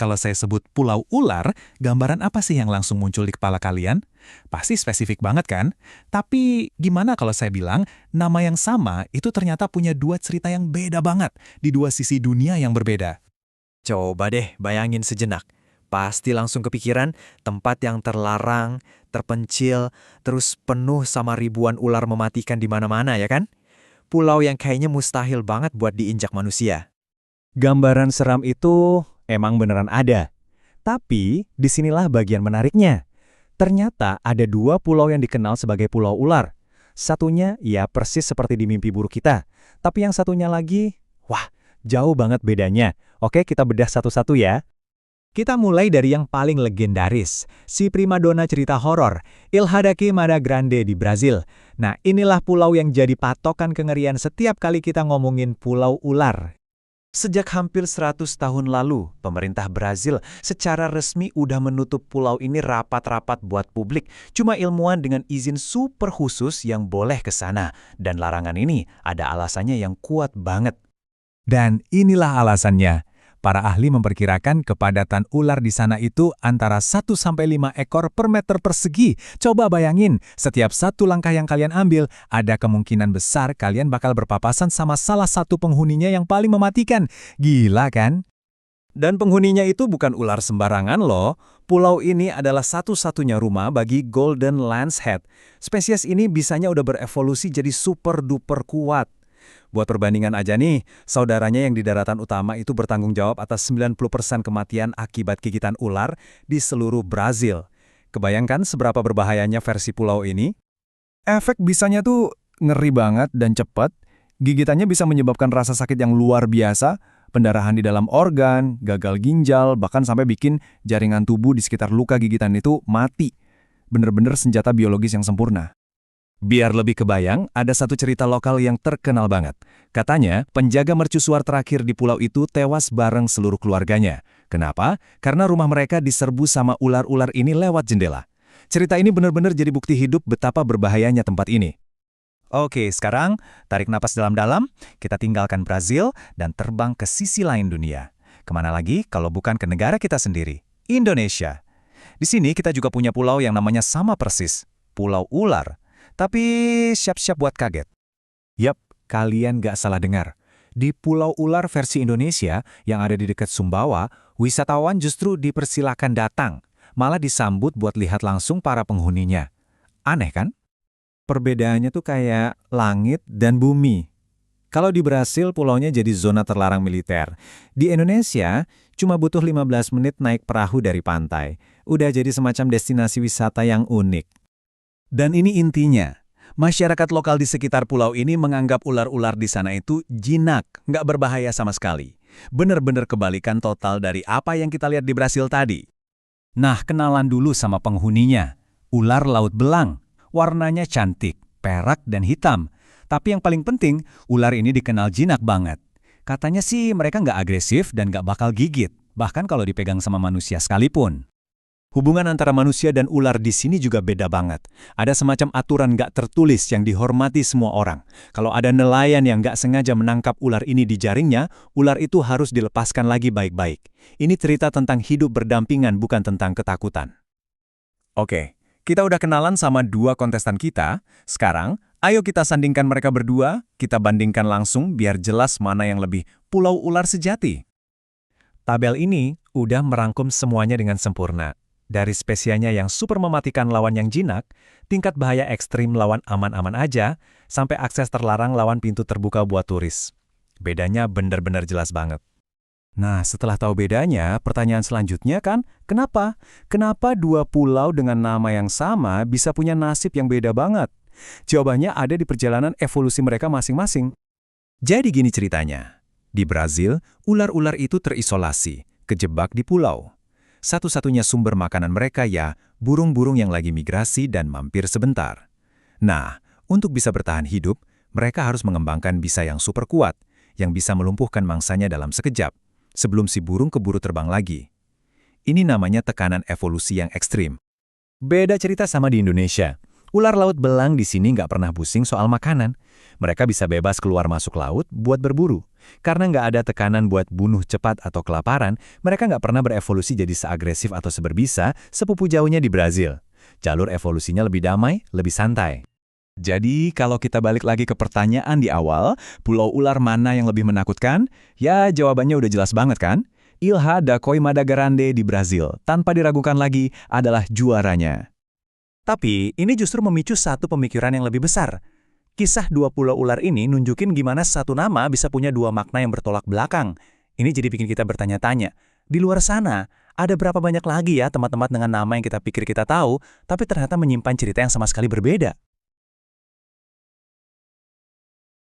Kalau saya sebut pulau ular, gambaran apa sih yang langsung muncul di kepala kalian? Pasti spesifik banget kan? Tapi gimana kalau saya bilang, nama yang sama itu ternyata punya dua cerita yang beda banget, di dua sisi dunia yang berbeda. Coba deh bayangin sejenak. Pasti langsung kepikiran tempat yang terlarang, terpencil, terus penuh sama ribuan ular mematikan di mana-mana ya kan? Pulau yang kayaknya mustahil banget buat diinjak manusia. Gambaran seram itu emang beneran ada. Tapi, disinilah bagian menariknya. Ternyata ada dua pulau yang dikenal sebagai pulau ular. Satunya ya persis seperti di mimpi buruk kita. Tapi yang satunya lagi, wah, jauh banget bedanya. Oke, kita bedah satu-satu ya. Kita mulai dari yang paling legendaris, si primadona cerita horor, Ilha da Queimada Grande di Brazil. Nah, inilah pulau yang jadi patokan kengerian setiap kali kita ngomongin pulau ular. Sejak hampir 100 tahun lalu, pemerintah Brazil secara resmi udah menutup pulau ini rapat-rapat buat publik. Cuma ilmuwan dengan izin super khusus yang boleh ke sana. Dan larangan ini ada alasannya yang kuat banget. Dan inilah alasannya. Para ahli memperkirakan kepadatan ular di sana itu antara 1-5 ekor per meter persegi. Coba bayangin, setiap satu langkah yang kalian ambil, ada kemungkinan besar kalian bakal berpapasan sama salah satu penghuninya yang paling mematikan. Gila kan? Dan penghuninya itu bukan ular sembarangan loh. Pulau ini adalah satu-satunya rumah bagi Golden Lancehead. Spesies ini bisanya udah berevolusi jadi super duper kuat. Buat perbandingan aja nih, saudaranya yang di daratan utama itu bertanggung jawab atas 90% kematian akibat gigitan ular di seluruh Brazil. Kebayangkan seberapa berbahayanya versi pulau ini? Efek bisanya tuh ngeri banget dan cepat. Gigitannya bisa menyebabkan rasa sakit yang luar biasa, pendarahan di dalam organ, gagal ginjal, bahkan sampai bikin jaringan tubuh di sekitar luka gigitan itu mati. Bener-bener senjata biologis yang sempurna. Biar lebih kebayang, ada satu cerita lokal yang terkenal banget. Katanya, penjaga mercusuar terakhir di pulau itu tewas bareng seluruh keluarganya. Kenapa? Karena rumah mereka diserbu sama ular-ular ini lewat jendela. Cerita ini benar-benar jadi bukti hidup betapa berbahayanya tempat ini. Oke, sekarang tarik napas dalam-dalam, kita tinggalkan Brazil dan terbang ke sisi lain dunia. Kemana lagi kalau bukan ke negara kita sendiri, Indonesia. Di sini kita juga punya pulau yang namanya sama persis, Pulau Ular. Tapi siap-siap buat kaget. Yap, kalian gak salah dengar. Di Pulau Ular versi Indonesia yang ada di dekat Sumbawa, wisatawan justru dipersilakan datang, malah disambut buat lihat langsung para penghuninya. Aneh kan? Perbedaannya tuh kayak langit dan bumi. Kalau di Brasil pulaunya jadi zona terlarang militer. Di Indonesia cuma butuh 15 menit naik perahu dari pantai. Udah jadi semacam destinasi wisata yang unik. Dan ini intinya, masyarakat lokal di sekitar pulau ini menganggap ular-ular di sana itu jinak, nggak berbahaya sama sekali. Bener-bener kebalikan total dari apa yang kita lihat di Brasil tadi. Nah, kenalan dulu sama penghuninya. Ular laut belang, warnanya cantik, perak dan hitam. Tapi yang paling penting, ular ini dikenal jinak banget. Katanya sih mereka nggak agresif dan nggak bakal gigit, bahkan kalau dipegang sama manusia sekalipun. Hubungan antara manusia dan ular di sini juga beda banget. Ada semacam aturan nggak tertulis yang dihormati semua orang. Kalau ada nelayan yang nggak sengaja menangkap ular ini di jaringnya, ular itu harus dilepaskan lagi baik-baik. Ini cerita tentang hidup berdampingan, bukan tentang ketakutan. Oke, kita udah kenalan sama dua kontestan kita. Sekarang, ayo kita sandingkan mereka berdua, kita bandingkan langsung biar jelas mana yang lebih pulau ular sejati. Tabel ini udah merangkum semuanya dengan sempurna. Dari spesianya yang super mematikan lawan yang jinak, tingkat bahaya ekstrim lawan aman-aman aja, sampai akses terlarang lawan pintu terbuka buat turis. Bedanya benar-benar jelas banget. Nah, setelah tahu bedanya, pertanyaan selanjutnya kan, kenapa? Kenapa dua pulau dengan nama yang sama bisa punya nasib yang beda banget? Jawabannya ada di perjalanan evolusi mereka masing-masing. Jadi gini ceritanya. Di Brazil, ular-ular itu terisolasi, kejebak di pulau. Satu-satunya sumber makanan mereka ya burung-burung yang lagi migrasi dan mampir sebentar. Nah, untuk bisa bertahan hidup, mereka harus mengembangkan bisa yang super kuat, yang bisa melumpuhkan mangsanya dalam sekejap, sebelum si burung keburu terbang lagi. Ini namanya tekanan evolusi yang ekstrim. Beda cerita sama di Indonesia. Ular laut belang di sini nggak pernah pusing soal makanan. Mereka bisa bebas keluar masuk laut buat berburu. Karena nggak ada tekanan buat bunuh cepat atau kelaparan, mereka nggak pernah berevolusi jadi seagresif atau seberbisa sepupu jauhnya di Brazil. Jalur evolusinya lebih damai, lebih santai. Jadi, kalau kita balik lagi ke pertanyaan di awal, pulau ular mana yang lebih menakutkan? Ya, jawabannya udah jelas banget kan? Ilha da Coima da Grande di Brazil, tanpa diragukan lagi, adalah juaranya. Tapi, ini justru memicu satu pemikiran yang lebih besar. Kisah dua pulau ular ini nunjukin gimana satu nama bisa punya dua makna yang bertolak belakang. Ini jadi bikin kita bertanya-tanya, di luar sana, ada berapa banyak lagi ya tempat-tempat dengan nama yang kita pikir kita tahu, tapi ternyata menyimpan cerita yang sama sekali berbeda?